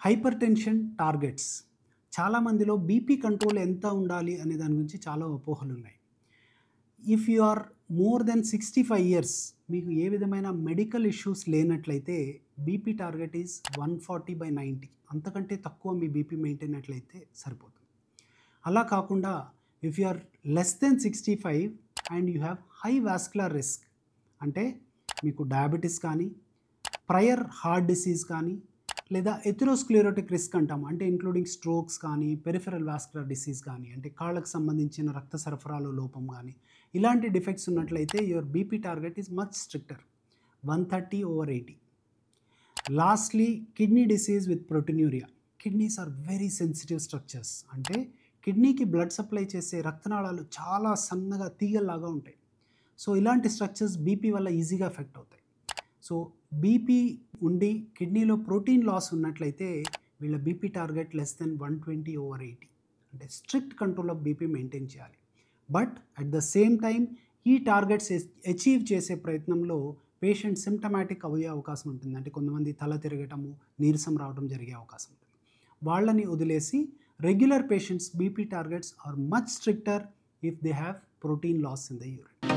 Hyper tension targets. చాలామందిలో BP control ఎంత ఉండాలి అనే దాని గురించి చాలా అపోహలు ఉన్నాయి. If you are more than 65 years, మీకు ఏ విధమైన మెడికల్ ఇష్యూస్ లేనట్లయితే బీపీ టార్గెట్ ఈజ్ 140/90. అంతకంటే తక్కువ మీ బీపీ మెయింటైన్ అట్లయితే సరిపోతుంది. అలా కాకుండా if you are less than 65 and you have high vascular risk, అంటే మీకు డయాబెటీస్ కానీ, ప్రయర్ హార్ట్ డిసీజ్ కానీ, లేదా ఎథెరోస్క్లెరోటిక్ రిస్క్ అంటాం, అంటే ఇంక్లూడింగ్ స్ట్రోక్స్ కానీ, పెరిఫెరల్ వాస్కులర్ డిసీజ్ కానీ, అంటే కాళ్ళకు సంబంధించిన రక్త సరఫరాలో లోపం కానీ, ఇలాంటి డిఫెక్ట్స్ ఉన్నట్లయితే your BP target is much stricter, 130/80. Lastly kidney disease with proteinuria. Kidneys are very sensitive structures, అంటే కిడ్నీకి బ్లడ్ సప్లై చేసే రక్తనాళాలు చాలా సన్నగా తీగల్లాగా ఉంటాయి. సో ఇలాంటి స్ట్రక్చర్స్ బీపీ వల్ల ఈజీగా ఎఫెక్ట్ అవుతాయి. సో బీపీ ఉండి కిడ్నీలో ప్రోటీన్ లాస్ ఉన్నట్లయితే వీళ్ళ బీపీ టార్గెట్ లెస్ దెన్ 120/80, అంటే strict control of BP maintain చేయాలి. But at the same time ఈ టార్గెట్స్ అచీవ్ చేసే ప్రయత్నంలో పేషెంట్ సిమ్టమాటిక్ అయ్యే అవకాశం ఉంటుంది. అంటే కొంతమంది తల తిరగటము, నీరసం రావడం జరిగే అవకాశం ఉంటుంది. వాళ్ళని వదిలేసి regular patients BP targets are much stricter if they have protein loss in the urine.